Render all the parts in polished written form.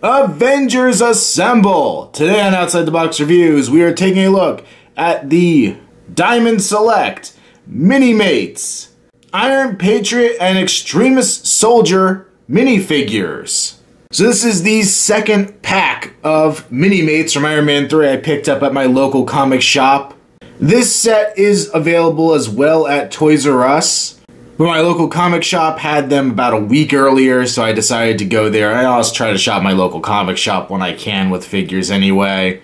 Avengers Assemble! Today on Outside the Box Reviews, we are taking a look at the Diamond Select Minimates Iron Patriot and Extremis Soldier minifigures. So this is the second pack of Minimates from Iron Man 3 I picked up at my local comic shop. This set is available as well at Toys R Us. But my local comic shop had them about a week earlier, so I decided to go there. I always try to shop my local comic shop when I can with figures anyway.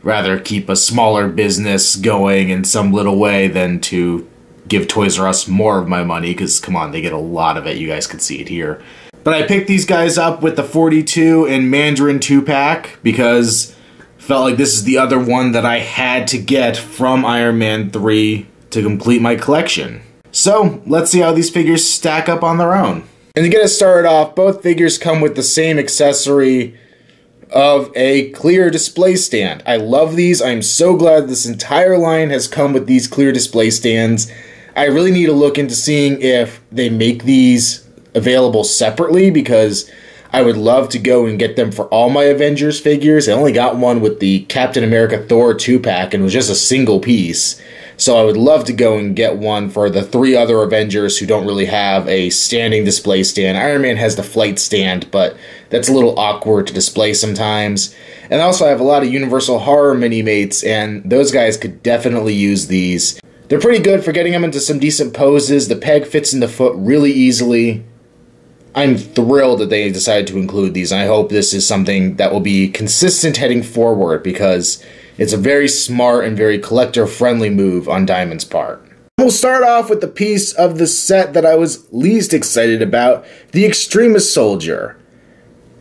Rather keep a smaller business going in some little way than to give Toys R Us more of my money, because come on, they get a lot of it. You guys can see it here. But I picked these guys up with the 42 and Mandarin 2-pack because I felt like this is the other one that I had to get from Iron Man 3 to complete my collection. So, let's see how these figures stack up on their own. And to get us started off, both figures come with the same accessory of a clear display stand. I love these. I'm so glad this entire line has come with these clear display stands. I really need to look into seeing if they make these available separately, because I would love to go and get them for all my Avengers figures. I only got one with the Captain America Thor 2-pack and it was just a single piece. So I would love to go and get one for the 3 other Avengers who don't really have a standing display stand. Iron Man has the flight stand, but that's a little awkward to display sometimes. And also I have a lot of Universal Horror Minimates, and those guys could definitely use these. They're pretty good for getting them into some decent poses. The peg fits in the foot really easily. I'm thrilled that they decided to include these, and I hope this is something that will be consistent heading forward, because it's a very smart and very collector-friendly move on Diamond's part. We'll start off with the piece of the set that I was least excited about, the Extremis Soldier.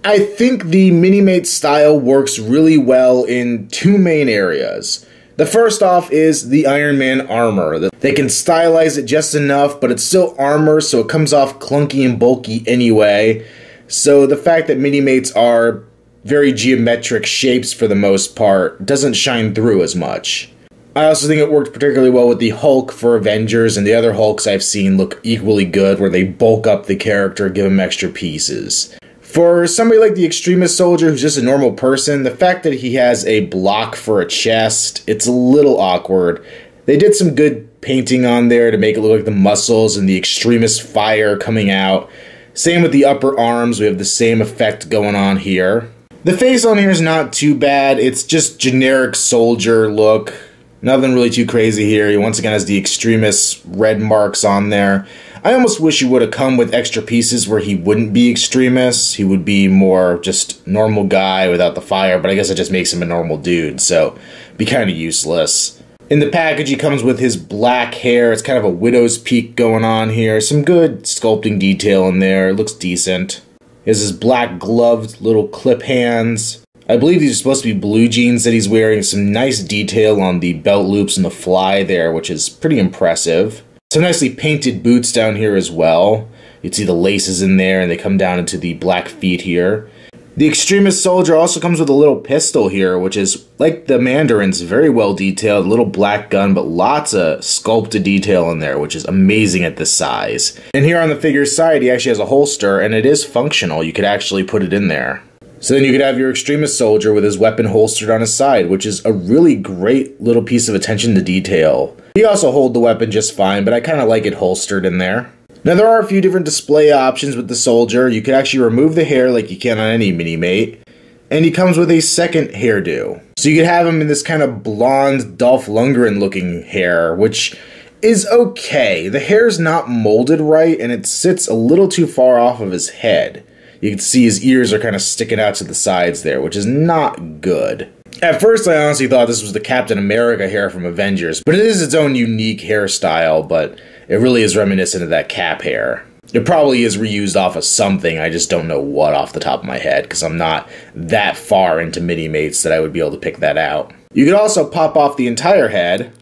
I think the Minimate style works really well in 2 main areas. The first off is the Iron Man armor. They can stylize it just enough, but it's still armor, so it comes off clunky and bulky anyway. So the fact that Minimates are very geometric shapes for the most part doesn't shine through as much. I also think it worked particularly well with the Hulk for Avengers, and the other Hulks I've seen look equally good, where they bulk up the character, give him extra pieces. For somebody like the Extremis Soldier, who's just a normal person, the fact that he has a block for a chest, it's a little awkward. They did some good painting on there to make it look like the muscles and the Extremis fire coming out. Same with the upper arms, we have the same effect going on here. The face on here is not too bad. It's just generic soldier look. Nothing really too crazy here. He once again has the Extremis red marks on there. I almost wish he would have come with extra pieces where he wouldn't be Extremis. He would be more just normal guy without the fire, but I guess it just makes him a normal dude, so it'd be kind of useless. In the package, he comes with his black hair. It's kind of a widow's peak going on here. Some good sculpting detail in there. It looks decent. He has his black gloved little clip hands. I believe these are supposed to be blue jeans that he's wearing. Some nice detail on the belt loops and the fly there, which is pretty impressive. Some nicely painted boots down here as well. You can see the laces in there, and they come down into the black feet here. The Extremis Soldier also comes with a little pistol here, which is, like the Mandarin's, very well detailed. A little black gun, but lots of sculpted detail in there, which is amazing at this size. And here on the figure's side, he actually has a holster, and it is functional. You could actually put it in there. So then you could have your Extremis Soldier with his weapon holstered on his side, which is a really great little piece of attention to detail. He also holds the weapon just fine, but I kind of like it holstered in there. Now there are a few different display options with the Soldier. You can actually remove the hair like you can on any Minimate, and he comes with a second hairdo. So you could have him in this kind of blonde Dolph Lundgren looking hair, which is okay. The hair's not molded right, and it sits a little too far off of his head. You can see his ears are kind of sticking out to the sides there, which is not good. At first, I honestly thought this was the Captain America hair from Avengers, but it is its own unique hairstyle, but it really is reminiscent of that Cap hair. It probably is reused off of something, I just don't know what off the top of my head, because I'm not that far into Minimates that I would be able to pick that out. You could also pop off the entire head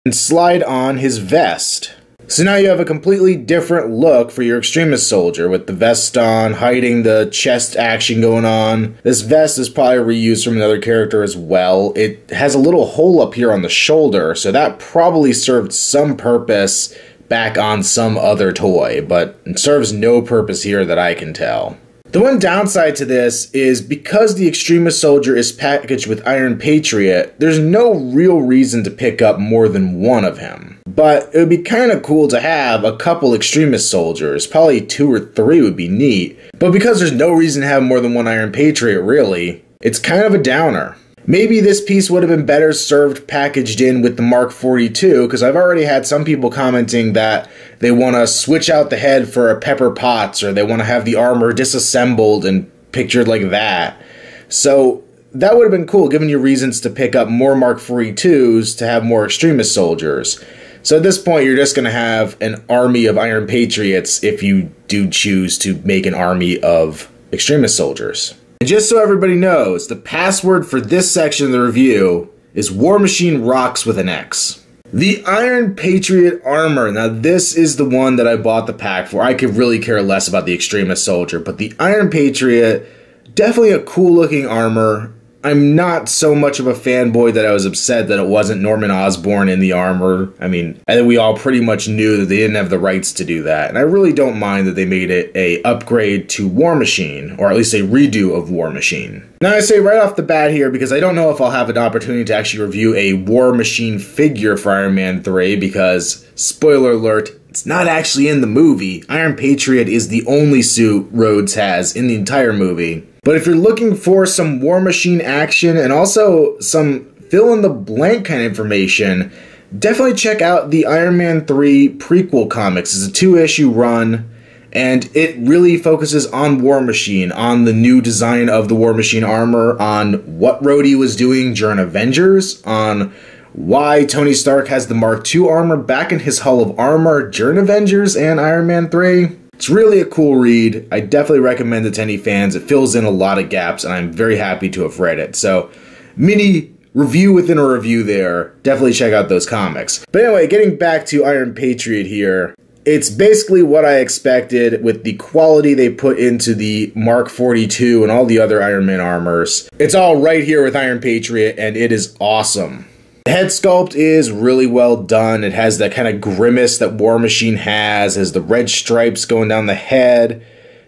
and slide on his vest. So now you have a completely different look for your Extremis Soldier with the vest on, hiding the chest action going on. This vest is probably reused from another character as well. It has a little hole up here on the shoulder, so that probably served some purpose back on some other toy, but it serves no purpose here that I can tell. The one downside to this is because the Extremis Soldier is packaged with Iron Patriot, there's no real reason to pick up more than one of him. But it would be kind of cool to have a couple Extremis Soldiers, probably 2 or 3 would be neat. But because there's no reason to have more than one Iron Patriot really, it's kind of a downer. Maybe this piece would have been better served packaged in with the Mark 42, because I've already had some people commenting that they want to switch out the head for a Pepper Potts, or they want to have the armor disassembled and pictured like that. So that would have been cool, giving you reasons to pick up more Mark 42s to have more Extremis Soldiers. So at this point, you're just going to have an army of Iron Patriots if you do choose to make an army of Extremis Soldiers. And just so everybody knows, the password for this section of the review is War Machine Rocks with an X. The Iron Patriot armor. Now this is the one that I bought the pack for. I could really care less about the Extremis Soldier, but the Iron Patriot, definitely a cool looking armor. I'm not so much of a fanboy that I was upset that it wasn't Norman Osborn in the armor. I mean, I think we all pretty much knew that they didn't have the rights to do that. And I really don't mind that they made it a upgrade to War Machine, or at least a redo of War Machine. Now I say right off the bat here, because I don't know if I'll have an opportunity to actually review a War Machine figure for Iron Man 3, because, spoiler alert, it's not actually in the movie. Iron Patriot is the only suit Rhodes has in the entire movie. But if you're looking for some War Machine action and also some fill-in-the-blank kind of information, definitely check out the Iron Man 3 prequel comics. It's a 2-issue run, and it really focuses on War Machine, on the new design of the War Machine armor, on what Rhodey was doing during Avengers, on why Tony Stark has the Mark II armor back in his Hall of Armor during Avengers and Iron Man 3. It's really a cool read. I definitely recommend it to any fans. It fills in a lot of gaps, and I'm very happy to have read it. So, mini review within a review there. Definitely check out those comics. But anyway, getting back to Iron Patriot here, it's basically what I expected with the quality they put into the Mark 42 and all the other Iron Man armors. It's all right here with Iron Patriot, and it is awesome. The head sculpt is really well done. It has that kind of grimace that War Machine has the red stripes going down the head.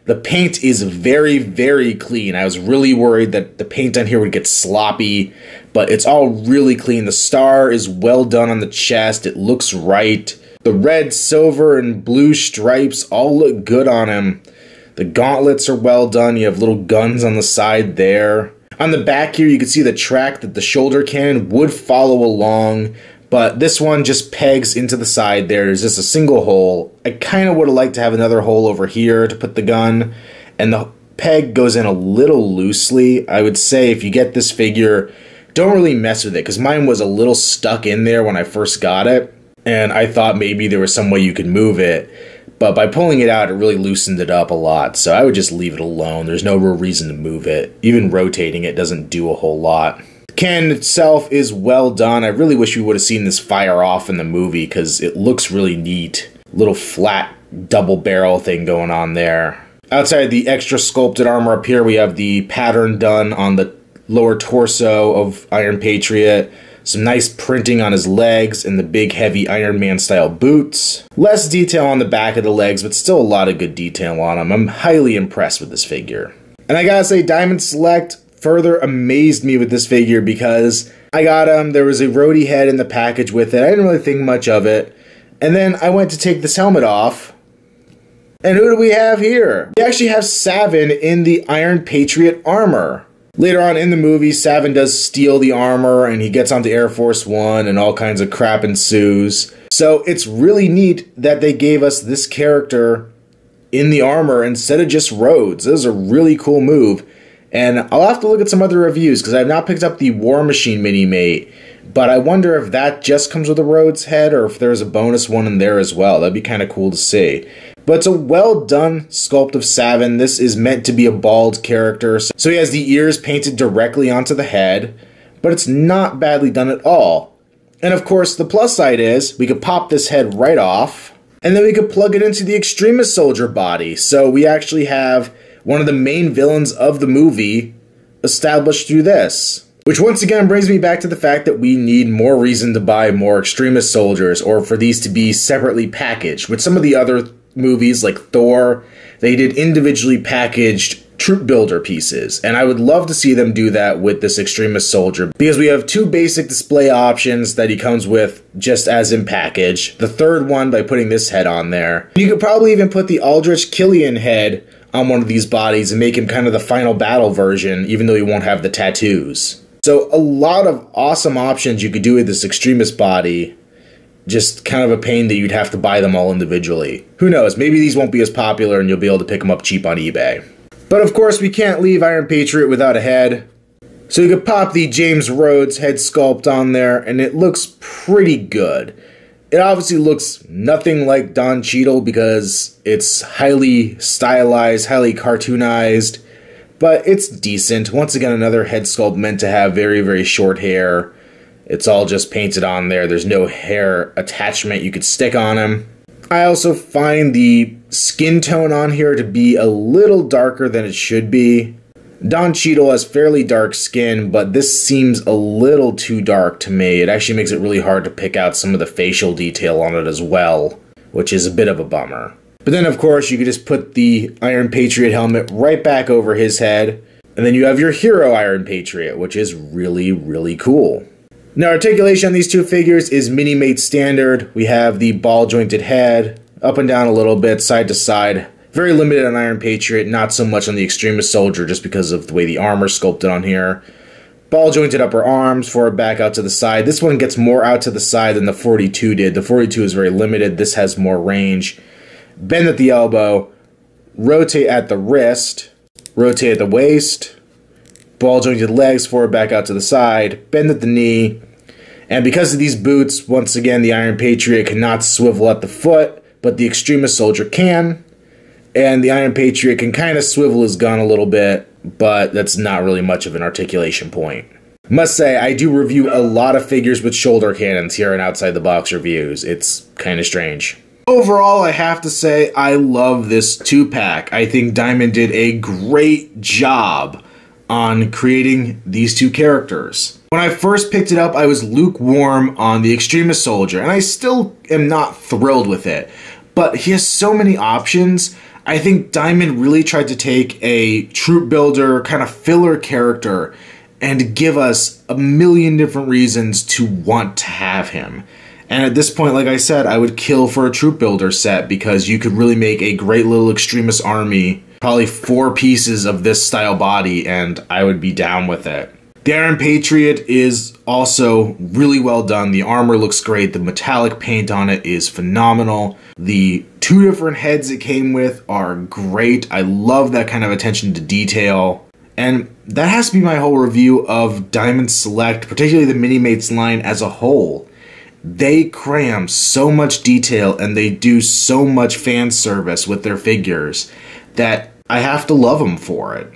The paint is very, very clean. I was really worried that the paint on here would get sloppy, but it's all really clean. The star is well done on the chest. It looks right. The red, silver, and blue stripes all look good on him. The gauntlets are well done. You have little guns on the side there. On the back here, you can see the track that the shoulder cannon would follow along, but this one just pegs into the side there. There's just a single hole. I kind of would have liked to have another hole over here to put the gun, and the peg goes in a little loosely. I would say if you get this figure, don't really mess with it, because mine was a little stuck in there when I first got it, and I thought maybe there was some way you could move it. But by pulling it out, it really loosened it up a lot, so I would just leave it alone. There's no real reason to move it. Even rotating it doesn't do a whole lot. The cannon itself is well done. I really wish we would have seen this fire off in the movie, because it looks really neat. Little flat double barrel thing going on there. Outside the extra sculpted armor up here, we have the pattern done on the lower torso of Iron Patriot. Some nice printing on his legs and the big heavy Iron Man style boots. Less detail on the back of the legs, but still a lot of good detail on him. I'm highly impressed with this figure. And I gotta say, Diamond Select further amazed me with this figure, because I got him, there was a Rhodey head in the package with it. I didn't really think much of it. And then I went to take this helmet off. And who do we have here? We actually have Savin in the Iron Patriot armor. Later on in the movie, Savin does steal the armor, and he gets onto Air Force One, and all kinds of crap ensues. So it's really neat that they gave us this character in the armor instead of just Rhodes. This is a really cool move. And I'll have to look at some other reviews, because I have not picked up the War Machine Minimate, but I wonder if that just comes with a Rhodes head, or if there's a bonus one in there as well. That'd be kind of cool to see. But it's a well done sculpt of Savin. This is meant to be a bald character, so he has the ears painted directly onto the head, but it's not badly done at all. And of course, the plus side is we could pop this head right off, And then we could plug it into the Extremis Soldier body. So we actually have one of the main villains of the movie established through this. Which once again brings me back to the fact that we need more reason to buy more Extremis Soldiers, or for these to be separately packaged. With some of the other movies like Thor, they did individually packaged troop builder pieces, and I would love to see them do that with this Extremis Soldier, because we have 2 basic display options that he comes with just as in package. The third one by putting this head on there. You could probably even put the Aldrich Killian head on one of these bodies and make him kind of the final battle version, even though he won't have the tattoos. So a lot of awesome options you could do with this Extremis body. Just kind of a pain that you'd have to buy them all individually. Who knows, maybe these won't be as popular and you'll be able to pick them up cheap on eBay. But of course we can't leave Iron Patriot without a head. So you could pop the James Rhodes head sculpt on there and it looks pretty good. It obviously looks nothing like Don Cheadle because it's highly stylized, highly cartoonized. But it's decent. Once again, another head sculpt meant to have very, very short hair. It's all just painted on there. There's no hair attachment you could stick on him. I also find the skin tone on here to be a little darker than it should be. Don Cheadle has fairly dark skin, but this seems a little too dark to me. It actually makes it really hard to pick out some of the facial detail on it as well, which is a bit of a bummer. But then, of course, you could just put the Iron Patriot helmet right back over his head, and then you have your hero Iron Patriot, which is really, really cool. Now, articulation on these 2 figures is Minimates standard. We have the ball-jointed head, up and down a little bit, side to side. Very limited on Iron Patriot, not so much on the Extremis Soldier just because of the way the armor's sculpted on here. Ball-jointed upper arms, forward back out to the side. This one gets more out to the side than the 42 did. The 42 is very limited. This has more range. Bend at the elbow, rotate at the wrist, rotate at the waist, ball jointed legs forward back out to the side, bend at the knee, and because of these boots, once again the Iron Patriot cannot swivel at the foot, but the Extremis Soldier can, and the Iron Patriot can kind of swivel his gun a little bit, but that's not really much of an articulation point. Must say, I do review a lot of figures with shoulder cannons here in Outside the Box reviews. It's kind of strange. Overall, I have to say I love this 2-pack. I think Diamond did a great job on creating these 2 characters. When I first picked it up, I was lukewarm on the Extremis Soldier, and I still am not thrilled with it. But he has so many options. I think Diamond really tried to take a troop builder, kind of filler character, and give us a million different reasons to want to have him. And at this point, like I said, I would kill for a troop builder set because you could really make a great little Extremis army, probably 4 pieces of this style body, and I would be down with it. The Iron Patriot is also really well done. The armor looks great. The metallic paint on it is phenomenal. The 2 different heads it came with are great. I love that kind of attention to detail. And that has to be my whole review of Diamond Select, particularly the Minimates line as a whole. They cram so much detail and they do so much fan service with their figures that I have to love them for it.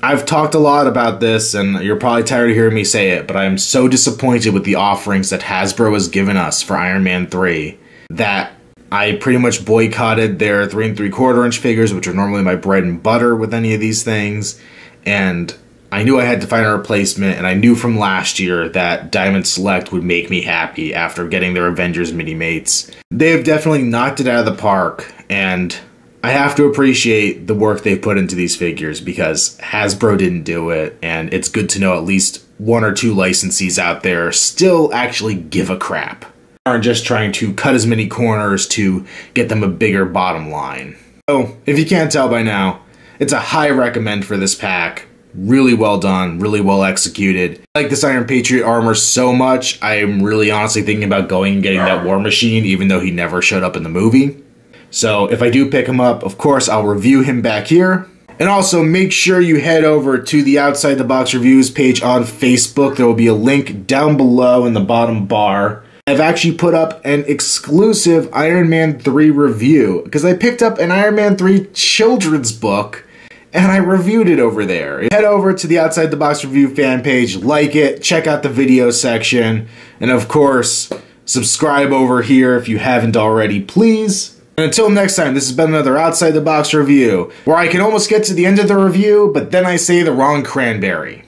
I've talked a lot about this and you're probably tired of hearing me say it, but I'm so disappointed with the offerings that Hasbro has given us for Iron Man 3 that I pretty much boycotted their 3 3/4 inch figures, which are normally my bread and butter with any of these things, and I knew I had to find a replacement, and I knew from last year that Diamond Select would make me happy after getting their Avengers Minimates. They have definitely knocked it out of the park, and I have to appreciate the work they've put into these figures because Hasbro didn't do it, and it's good to know at least 1 or 2 licensees out there still actually give a crap. Aren't just trying to cut as many corners to get them a bigger bottom line. So, if you can't tell by now, it's a high recommend for this pack. Really well done, really well executed. I like this Iron Patriot armor so much, I'm really honestly thinking about going and getting that War Machine, even though he never showed up in the movie. So if I do pick him up, of course, I'll review him back here. And also make sure you head over to the Outside the Box Reviews page on Facebook. There will be a link down below in the bottom bar. I've actually put up an exclusive Iron Man 3 review because I picked up an Iron Man 3 children's book and I reviewed it over there. Head over to the Outside the Box Review fan page, like it, check out the video section, and of course, subscribe over here if you haven't already, please. And until next time, this has been another Outside the Box review, where I can almost get to the end of the review, but then I say the wrong cranberry.